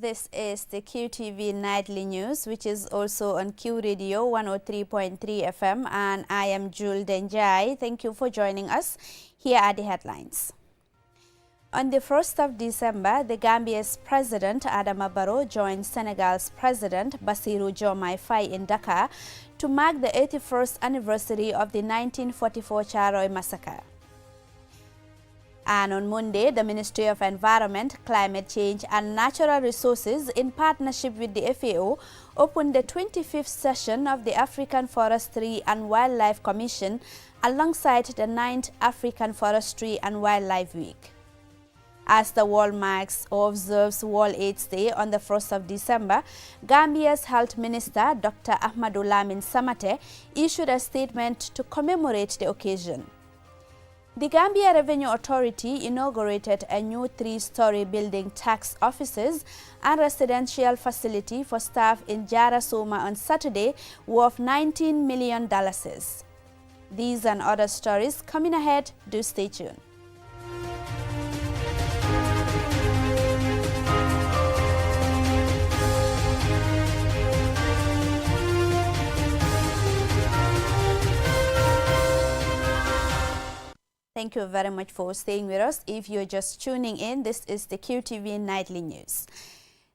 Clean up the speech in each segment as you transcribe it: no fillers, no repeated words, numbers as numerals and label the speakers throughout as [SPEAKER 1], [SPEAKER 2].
[SPEAKER 1] This is the QTV Nightly News, which is also on Q Radio 103.3 FM, and I am Jul Denjai. Thank you for joining us. Here are the headlines. On the 1st of December, the Gambia's President Adama Barrow joined Senegal's President Bassirou Diomaye Faye in Dakar to mark the 81st anniversary of the 1944 Thiaroye massacre. And on Monday, the Ministry of Environment, Climate Change and Natural Resources, in partnership with the FAO, opened the 25th session of the African Forestry and Wildlife Commission alongside the 9th African Forestry and Wildlife Week. As the world marks or observes World AIDS Day on the 1st of December, Gambia's Health Minister, Dr. Ahmadou Lamin Samate, issued a statement to commemorate the occasion. The Gambia Revenue Authority inaugurated a new 3-story building tax offices and residential facility for staff in Jara Soma on Saturday worth $19 million. These and other stories coming ahead. Do stay tuned. Thank you very much for staying with us. If you're just tuning in, this is the QTV Nightly News.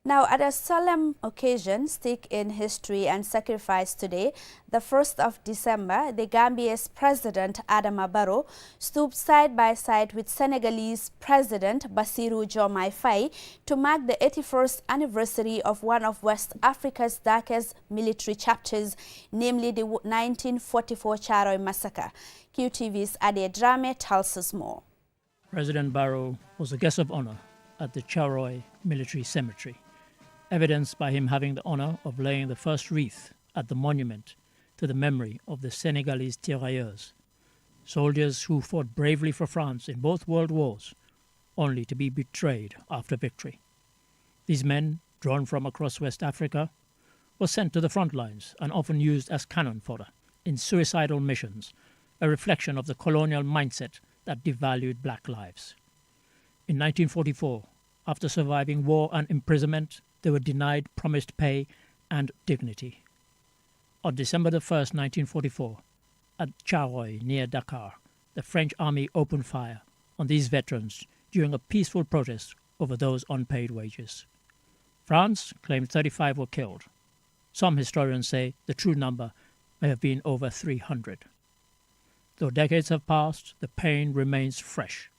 [SPEAKER 1] Now, at a solemn occasion, steeped in history and sacrifice today, the 1st of December, the Gambia's President Adama Barrow stood side by side with Senegalese President Bassirou Diomaye Faye to mark the 81st anniversary of one of West Africa's darkest military chapters, namely the 1944 Thiaroye massacre. QTV's Ade Drame tells us more.
[SPEAKER 2] President Barrow was a guest of honor at the Thiaroye military cemetery, evidenced by him having the honor of laying the first wreath at the monument to the memory of the Senegalese Thiaroyers, soldiers who fought bravely for France in both world wars, only to be betrayed after victory. These men, drawn from across West Africa, were sent to the front lines and often used as cannon fodder in suicidal missions, a reflection of the colonial mindset that devalued black lives. In 1944, after surviving war and imprisonment, they were denied promised pay and dignity. On December 1st, 1944, at Thiaroye near Dakar, the French army opened fire on these veterans during a peaceful protest over those unpaid wages. France claimed 35 were killed. Some historians say the true number may have been over 300. Though decades have passed, the pain remains fresh.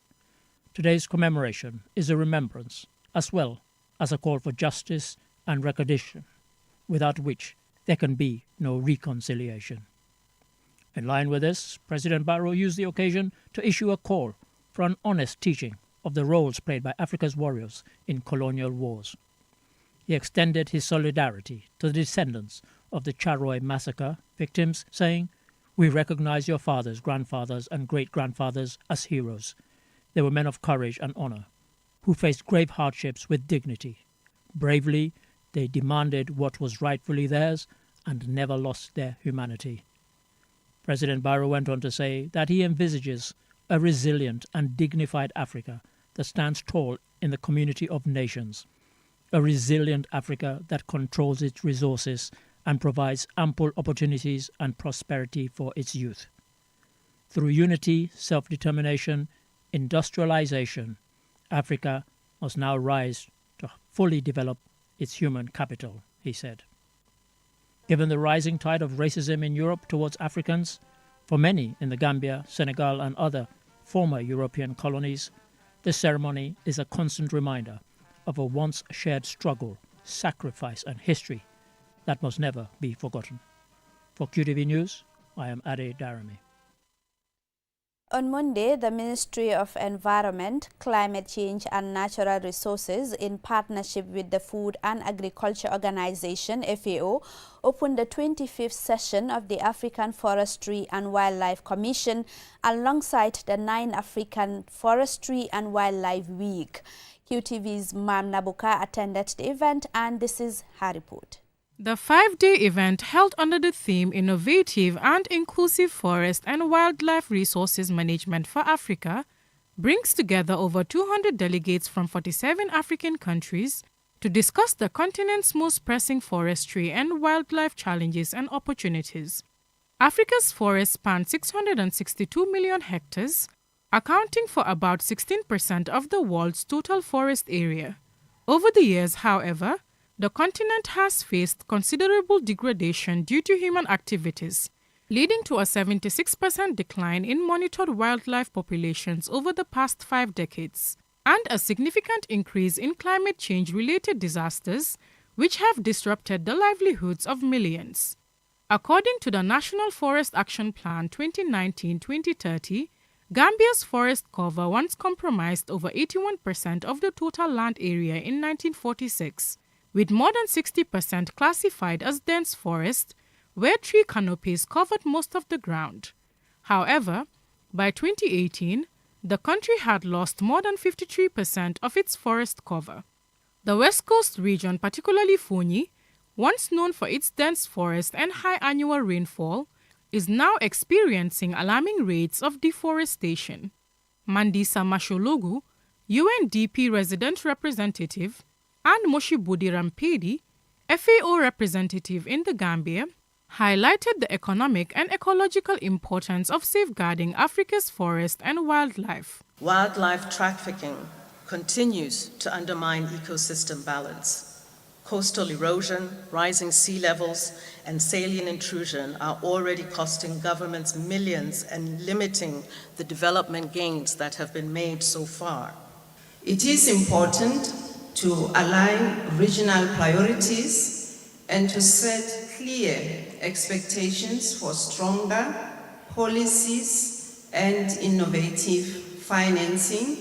[SPEAKER 2] Today's commemoration is a remembrance as well as a call for justice and recognition, without which there can be no reconciliation. In line with this, President Barrow used the occasion to issue a call for an honest teaching of the roles played by Africa's warriors in colonial wars. He extended his solidarity to the descendants of the Thiaroye massacre victims, saying, "We recognize your fathers, grandfathers, and great-grandfathers as heroes. They were men of courage and honor, who faced grave hardships with dignity. Bravely, they demanded what was rightfully theirs and never lost their humanity." President Barrow went on to say that he envisages a resilient and dignified Africa that stands tall in the community of nations, a resilient Africa that controls its resources and provides ample opportunities and prosperity for its youth. Through unity, self-determination, industrialization, Africa must now rise to fully develop its human capital, he said. Given the rising tide of racism in Europe towards Africans, for many in the Gambia, Senegal and other former European colonies, this ceremony is a constant reminder of a once shared struggle, sacrifice and history that must never be forgotten. For QTV News, I am Ade Darami.
[SPEAKER 1] On Monday, the Ministry of Environment, Climate Change and Natural Resources, in partnership with the Food and Agriculture Organization, FAO, opened the 25th session of the African Forestry and Wildlife Commission alongside the 9th African Forestry and Wildlife Week. QTV's Mam Nabuka attended the event, and this is her report.
[SPEAKER 3] The 5-day event, held under the theme Innovative and Inclusive Forest and Wildlife Resources Management for Africa, brings together over 200 delegates from 47 African countries to discuss the continent's most pressing forestry and wildlife challenges and opportunities. Africa's forests span 662 million hectares, accounting for about 16% of the world's total forest area. Over the years, however, the continent has faced considerable degradation due to human activities, leading to a 76% decline in monitored wildlife populations over the past 5 decades, and a significant increase in climate change-related disasters, which have disrupted the livelihoods of millions. According to the National Forest Action Plan 2019-2030, Gambia's forest cover once comprised over 81% of the total land area in 1946, with more than 60% classified as dense forest, where tree canopies covered most of the ground. However, by 2018, the country had lost more than 53% of its forest cover. The West Coast region, particularly Fonyi, once known for its dense forest and high annual rainfall, is now experiencing alarming rates of deforestation. Mandisa Mashologu, UNDP resident representative, and Moshibudi Rampedi, FAO representative in the Gambia, highlighted the economic and ecological importance of safeguarding Africa's forest and wildlife.
[SPEAKER 4] Wildlife trafficking continues to undermine ecosystem balance. Coastal erosion, rising sea levels, and saline intrusion are already costing governments millions and limiting the development gains that have been made so far.
[SPEAKER 5] It is important to align regional priorities and to set clear expectations for stronger policies and innovative financing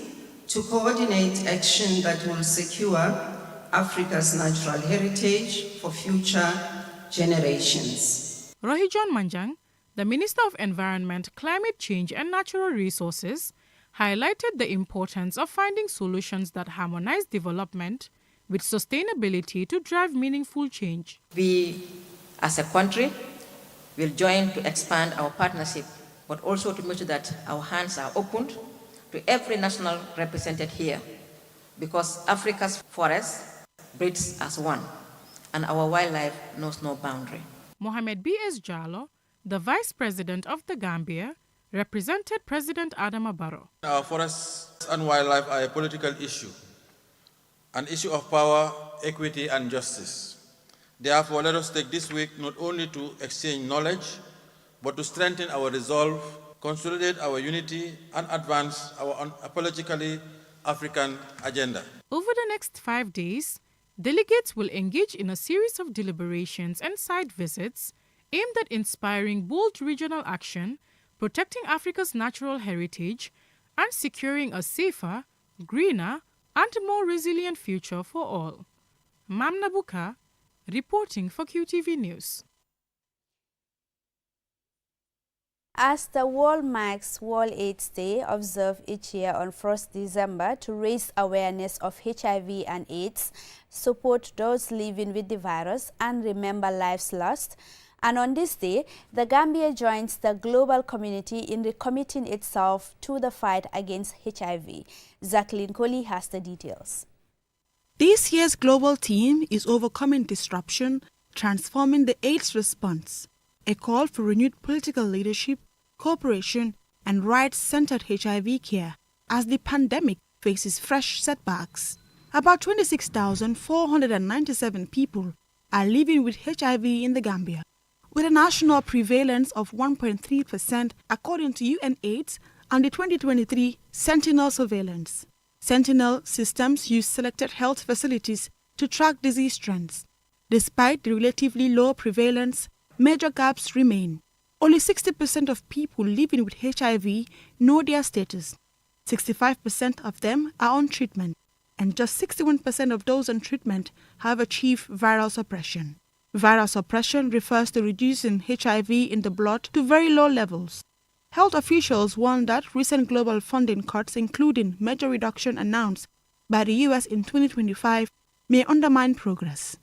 [SPEAKER 5] to coordinate action that will secure Africa's natural heritage for future generations.
[SPEAKER 3] Rohijon Manjang, the Minister of Environment, Climate Change and Natural Resources, highlighted the importance of finding solutions that harmonize development with sustainability to drive meaningful change.
[SPEAKER 6] We, as a country, will join to expand our partnership, but also to make sure that our hands are opened to every national represented here, because Africa's forests breeds as one, and our wildlife knows no boundary.
[SPEAKER 3] Mohamed B.S. Jallo, the Vice President of the Gambia, represented President Adama Barrow.
[SPEAKER 7] Our forests and wildlife are a political issue, an issue of power, equity, and justice. Therefore, let us take this week not only to exchange knowledge, but to strengthen our resolve, consolidate our unity, and advance our unapologetically African agenda.
[SPEAKER 3] Over the next 5 days, delegates will engage in a series of deliberations and site visits aimed at inspiring bold regional action, protecting Africa's natural heritage, and securing a safer, greener, and more resilient future for all. Mamna Buka, reporting for QTV News.
[SPEAKER 1] As the world marks World AIDS Day, observed each year on 1st December to raise awareness of HIV and AIDS, support those living with the virus, and remember lives lost. And on this day, the Gambia joins the global community in recommitting itself to the fight against HIV. Jacqueline Coley has the details.
[SPEAKER 8] This year's global theme is Overcoming Disruption, Transforming the AIDS Response, a call for renewed political leadership, cooperation, and rights-centered HIV care as the pandemic faces fresh setbacks. About 26,497 people are living with HIV in the Gambia, with a national prevalence of 1.3% according to UNAIDS and the 2023 Sentinel surveillance. Sentinel systems use selected health facilities to track disease trends. Despite the relatively low prevalence, major gaps remain. Only 60% of people living with HIV know their status. 65% of them are on treatment, and just 61% of those on treatment have achieved viral suppression. Viral suppression refers to reducing HIV in the blood to very low levels. Health officials warn that recent global funding cuts, including major reduction announced by the US in 2025, may undermine progress.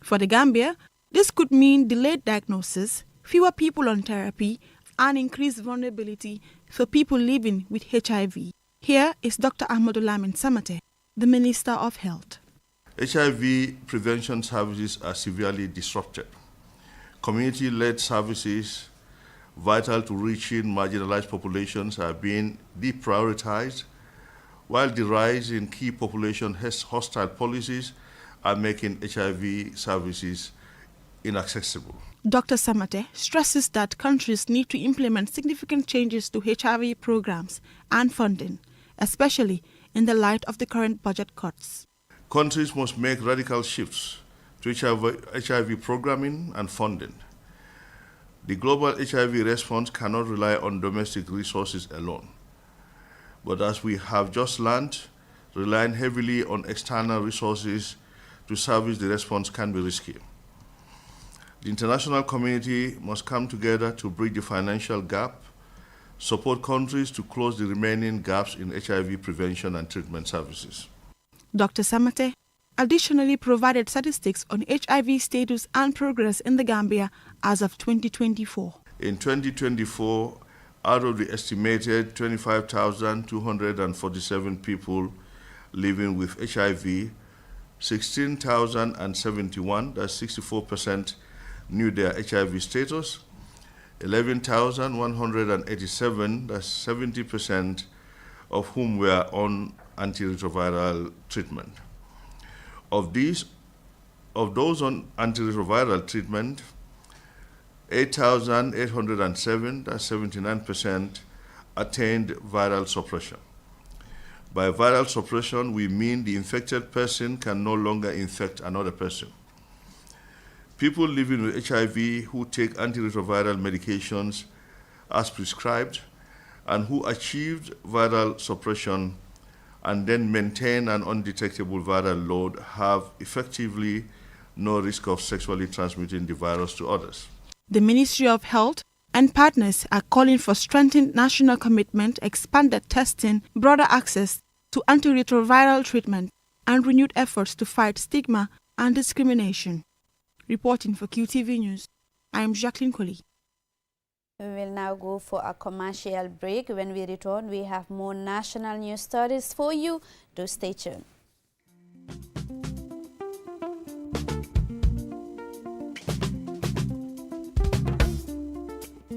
[SPEAKER 8] For the Gambia, this could mean delayed diagnosis, fewer people on therapy, and increased vulnerability for people living with HIV. Here is Dr. Ahmadu Lamin Samate, the Minister of Health.
[SPEAKER 9] HIV prevention services are severely disrupted. Community-led services vital to reaching marginalized populations are being deprioritized, while the rise in key population hostile policies are making HIV services inaccessible.
[SPEAKER 8] Dr. Samate stresses that countries need to implement significant changes to HIV programs and funding, especially in the light of the current budget cuts.
[SPEAKER 9] Countries must make radical shifts to HIV programming and funding. The global HIV response cannot rely on domestic resources alone. But as we have just learned, relying heavily on external resources to service the response can be risky. The international community must come together to bridge the financial gap, support countries to close the remaining gaps in HIV prevention and treatment services.
[SPEAKER 8] Dr. Samate additionally provided statistics on HIV status and progress in the Gambia as of 2024.
[SPEAKER 9] In 2024, out of the estimated 25,247 people living with HIV, 16,071, that's 64%, knew their HIV status, 11,187, that's 70%, of whom were on antiretroviral treatment. Of those on antiretroviral treatment, 8,807, that's 79%, attained viral suppression. By viral suppression, we mean the infected person can no longer infect another person. People living with HIV who take antiretroviral medications as prescribed and who achieved viral suppression and then maintain an undetectable viral load have effectively no risk of sexually transmitting the virus to others.
[SPEAKER 8] The Ministry of Health and partners are calling for strengthened national commitment, expanded testing, broader access to antiretroviral treatment, and renewed efforts to fight stigma and discrimination. Reporting for QTV News, I am Jacqueline Coley.
[SPEAKER 1] We will now go for a commercial break. When we return, we have more national news stories for you. Do stay tuned.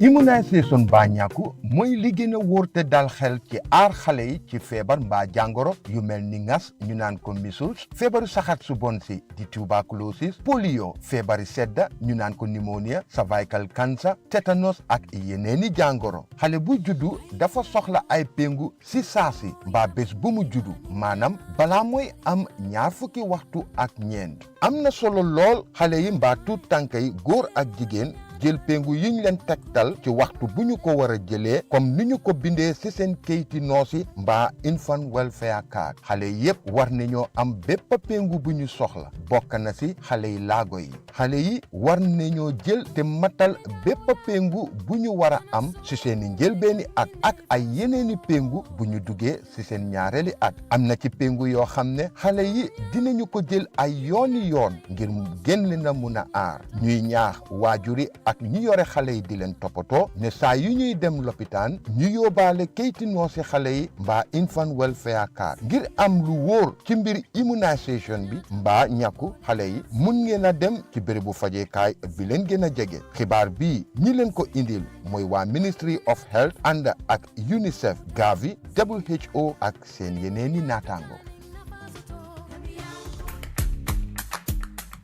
[SPEAKER 10] immunisation baa ñàkku mooy li gën a wóor te dal xel ci aar xale yi ci feebar mbaa jàngoro yu mel ni ngas ñu naan ko measles feebaru saxat su bon si di tuberculosis polio feebari sedda ñu naan ko pneumonia cervical cancer tétanos ak yeneeni jàngoro xale bu juddu dafa soxla ay péngu si saasi mbaa bés bu mu juddu maanaam balaa mooy am ñaar fukki waxtu ak ñeent am na solo lool xale yi mbaa tuut tànk yi góor ak jigéen jël péngu yiñ leen tegtal ci waxtu bu ñu ko war a jëlee comme ni ñu ko bindee ci seen kayiti noosi mbaa infant welfare card xale yépp war nañoo am bépp péngu bu ñu soxla bokk na ci xale yi laago yi xale yi war nañoo jël te matal bépp péngu bu ñu war a am ci seeni njëlbeeni at ak ay yeneeni péngu bu ñu duggee ci seen ñaareeli at am na ci péngu yoo xam ne xale yi dinañu ko jël ay yooni yoon ngir gën leen a mun a aar ñuy ñaax waajuri ak ñi yore xale yi di leen toppatoo ne saa yu ñuy dem lopitaan ñu yóbbaale kayti noosi xale yi mbaa infant welfare card ngir am lu wóor ci mbir immunisation bi mbaa ñàkku xale yi mun ngeen a dem ci bérébu fajeekaay bi leen gën a jege xibaar bii ñi leen ko indil mooy waa Ministry of Health ànd ak UNICEF Gavi WHO ak seen yeneeni naataango.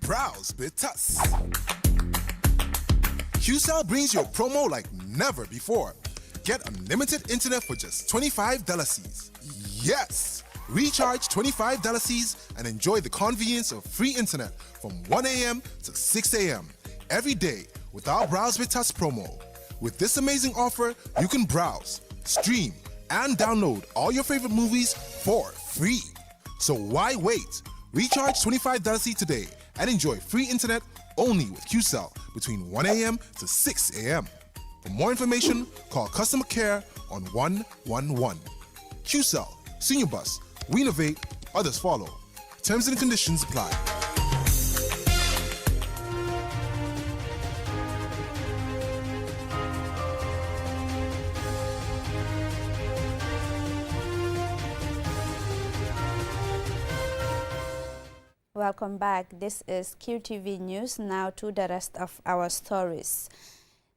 [SPEAKER 11] Browse with us. QCell brings you a promo like never before. Get unlimited internet for just $25 C's. Yes! Recharge $25 C's and enjoy the convenience of free internet from 1 a.m. to 6 a.m. every day with our Browse with Us promo. With this amazing offer, you can browse, stream, and download all your favorite movies for free. So why wait? Recharge $25 C today and enjoy free internet only with QCell between 1 a.m. to 6 a.m. For more information, call customer care on 111. QCell, Senior Bus, we innovate, others follow. Terms and conditions apply.
[SPEAKER 1] Welcome back. This is QTV News. Now to the rest of our stories.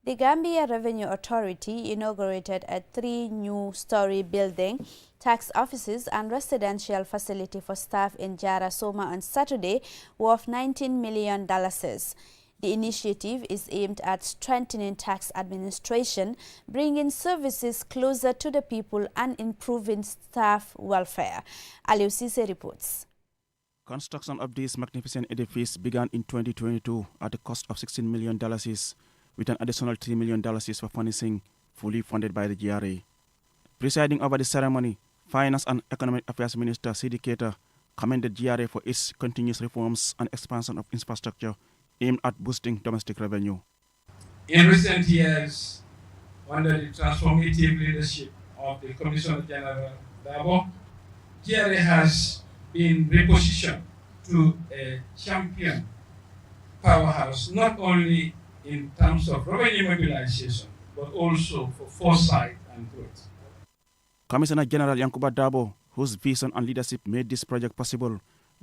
[SPEAKER 1] The Gambia Revenue Authority inaugurated a 3-new-story building, tax offices and residential facility for staff in Jara Soma on Saturday, worth $19 million. The initiative is aimed at strengthening tax administration, bringing services closer to the people and improving staff welfare. Aliou Cisse reports.
[SPEAKER 12] Construction of this magnificent edifice began in 2022 at a cost of $16 million, with an additional $3 million for furnishing, fully funded by the GRA. Presiding over the ceremony, Finance and Economic Affairs Minister Sidi Keita commended GRA for its continuous reforms and expansion of infrastructure aimed at boosting domestic revenue.
[SPEAKER 13] In recent years, under the transformative leadership of the Commissioner General Dabo, GRA has been repositioned to a champion powerhouse, not only in terms of revenue mobilization, but also for foresight and growth.
[SPEAKER 12] Commissioner General Yankuba Dabo, whose vision and leadership made this project possible,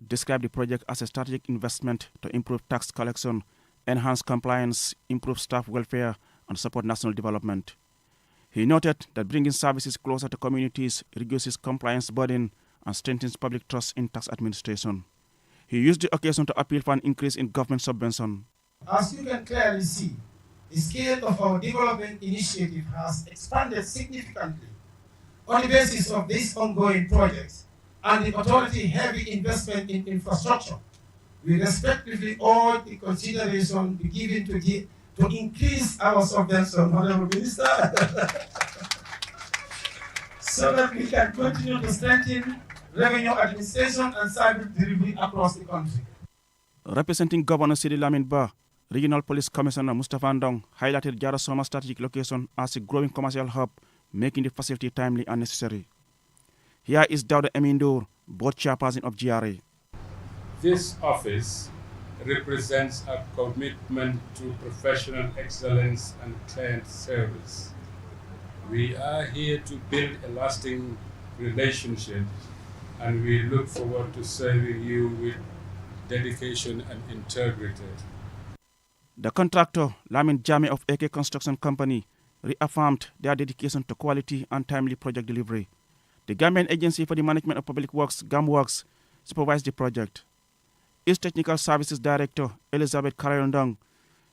[SPEAKER 12] described the project as a strategic investment to improve tax collection, enhance compliance, improve staff welfare, and support national development. He noted that bringing services closer to communities reduces compliance burden and strengthens public trust in tax administration. He used the occasion to appeal for an increase in government subvention.
[SPEAKER 14] As you can clearly see, the scale of our development initiative has expanded significantly on the basis of these ongoing projects and the authority heavy investment in infrastructure. We respectively urge the consideration be given to increase our subvention, Honorable Minister, so that we can continue to strengthen revenue administration and service delivery across the country.
[SPEAKER 12] Representing Governor Sidi Lamin Ba, Regional Police Commissioner Mustafa Ndong highlighted Jara Soma's strategic location as a growing commercial hub, making the facility timely and necessary. Here is Dawda Emindur, board chairperson of GRA.
[SPEAKER 13] This office represents a commitment to professional excellence and client service. We are here to build a lasting relationship, and we look forward to serving you with dedication and integrity.
[SPEAKER 12] The contractor, Lamin Jame of AK Construction Company, reaffirmed their dedication to quality and timely project delivery. The Gambian Agency for the Management of Public Works, GAMWorks, supervised the project. Its Technical Services Director, Elizabeth Karayondong,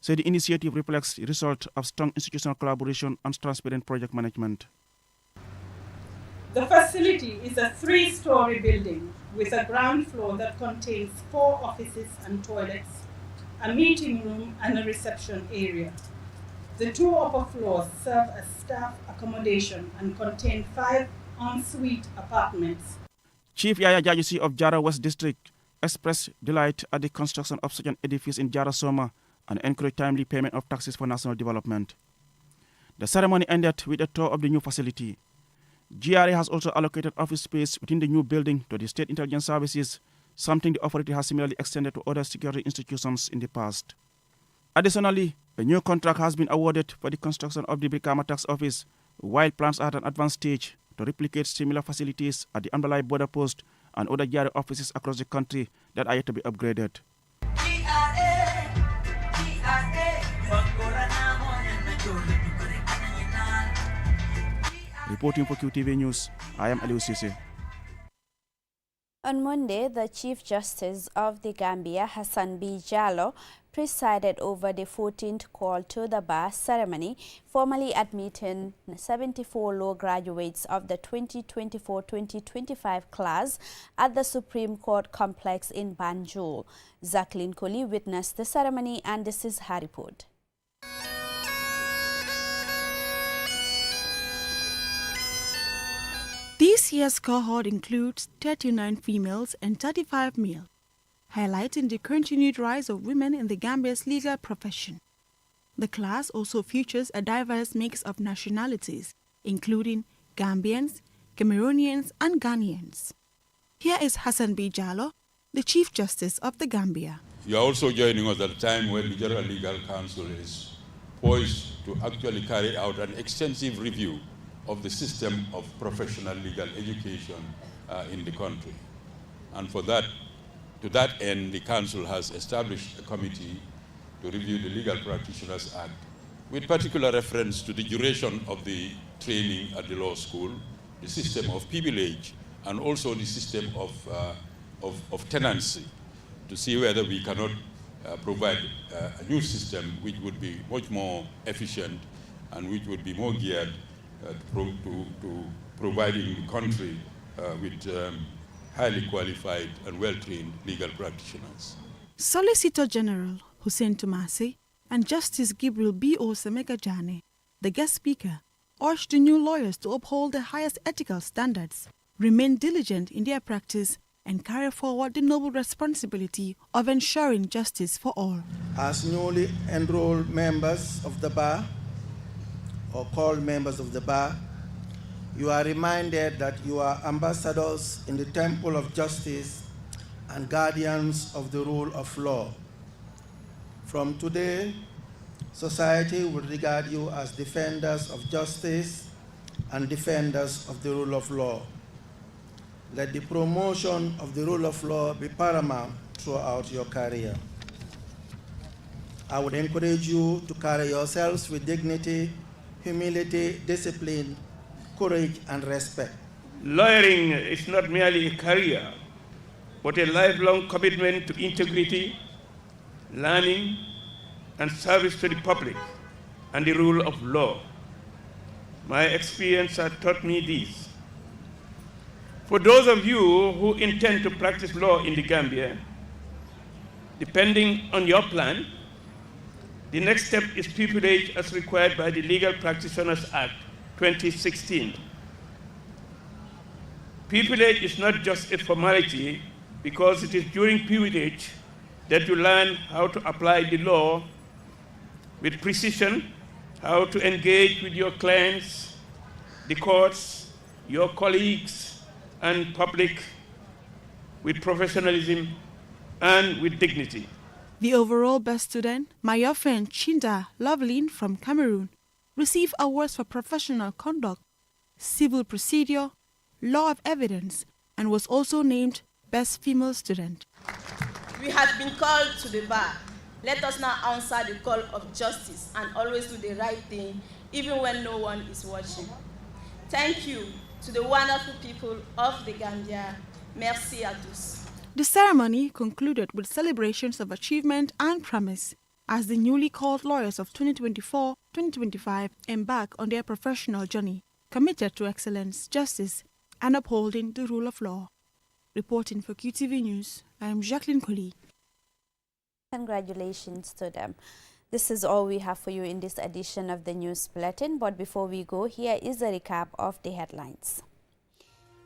[SPEAKER 12] said the initiative reflects the result of strong institutional collaboration and transparent project management.
[SPEAKER 15] The facility is a 3-story building with a ground floor that contains 4 offices and toilets, a meeting room and a reception area. The 2 upper floors serve as staff accommodation and contain 5 en-suite apartments.
[SPEAKER 12] Chief Yaya Jajusi of Jara West District expressed delight at the construction of such an edifice in Jara Soma and encouraged timely payment of taxes for national development. The ceremony ended with a tour of the new facility. GRA has also allocated office space within the new building to the State Intelligence Services, something the authority has similarly extended to other security institutions in the past. Additionally, a new contract has been awarded for the construction of the Brikama Tax Office, while plans are at an advanced stage to replicate similar facilities at the Ambalai border post and other GRA offices across the country that are yet to be upgraded. Reporting for QTV News, I am Aliou Cisse.
[SPEAKER 1] On Monday, the Chief Justice of the Gambia, Hassan B. Jallow, presided over the 14th call to the bar ceremony, formally admitting 74 law graduates of the 2024-2025 class at the Supreme Court complex in Banjul. Jacqueline Coley witnessed the ceremony, and this is her report.
[SPEAKER 8] This year's cohort includes 39 females and 35 males, highlighting the continued rise of women in the Gambia's legal profession. The class also features a diverse mix of nationalities, including Gambians, Cameroonians, and Ghanaians. Here is Hassan B. Jallow, the Chief Justice of the Gambia.
[SPEAKER 16] You are also joining us at a time when the General Legal Council is poised to actually carry out an extensive review of the system of professional legal education in the country. And for that, to that end, the Council has established a committee to review the Legal Practitioners Act, with particular reference to the duration of the training at the law school, the system of pupillage, and also the system of tenancy, to see whether we cannot provide a new system which would be much more efficient and which would be more geared to providing the country with highly qualified and well-trained legal practitioners.
[SPEAKER 8] Solicitor General Hussein Tumasi and Justice Gabriel B. Osemeka-Jane, the guest speaker, urged the new lawyers to uphold the highest ethical standards, remain diligent in their practice, and carry forward the noble responsibility of ensuring justice for all.
[SPEAKER 17] As newly enrolled members of the bar, or called members of the bar, you are reminded that you are ambassadors in the temple of justice and guardians of the rule of law. From today, society will regard you as defenders of justice and defenders of the rule of law. Let the promotion of the rule of law be paramount throughout your career. I would encourage you to carry yourselves with dignity, humility, discipline, courage, and respect.
[SPEAKER 18] Lawyering is not merely a career, but a lifelong commitment to integrity, learning, and service to the public and the rule of law. My experience has taught me this. For those of you who intend to practice law in the Gambia, depending on your plan, the next step is pupillage as required by the Legal Practitioners Act 2016. Pupillage is not just a formality, because it is during pupillage that you learn how to apply the law with precision, how to engage with your clients, the courts, your colleagues, and public with professionalism and with dignity.
[SPEAKER 8] The overall best student, Mayofen Chinda Lovelin from Cameroon, received awards for professional conduct, civil procedure, law of evidence, and was also named Best Female Student.
[SPEAKER 19] We have been called to the bar. Let us now answer the call of justice and always do the right thing, even when no one is watching. Thank you to the wonderful people of the Gambia. Merci à tous.
[SPEAKER 8] The ceremony concluded with celebrations of achievement and promise as the newly called lawyers of 2024-2025 embark on their professional journey, committed to excellence, justice, and upholding the rule of law. Reporting for QTV News, I am Jacqueline Collie.
[SPEAKER 1] Congratulations to them. This is all we have for you in this edition of the News Bulletin, but before we go, here is a recap of the headlines.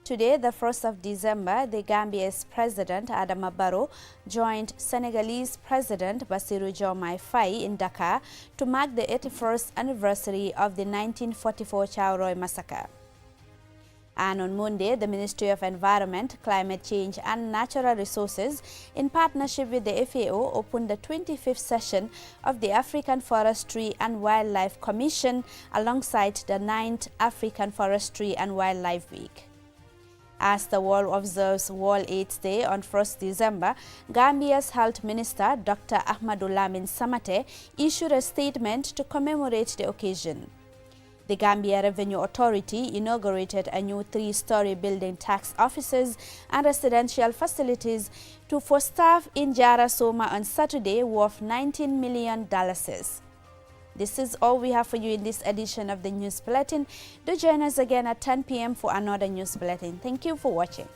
[SPEAKER 1] Today, the 1st of December, the Gambia's President Adama Barrow joined Senegalese President Bassirou Diomaye Faye in Dakar to mark the 81st anniversary of the 1944 Thiaroye massacre. And on Monday, the Ministry of Environment, Climate Change and Natural Resources, in partnership with the FAO, opened the 25th session of the African Forestry and Wildlife Commission alongside the 9th African Forestry and Wildlife Week. As the world observes World AIDS Day on 1st December, Gambia's Health Minister, Dr. Ahmadou Lamin Samate, issued a statement to commemorate the occasion. The Gambia Revenue Authority inaugurated a new 3-story building tax offices and residential facilities for staff in Jara Soma on Saturday worth $19 million. This is all we have for you in this edition of the News Bulletin. Do join us again at 10 p.m. for another News Bulletin. Thank you for watching.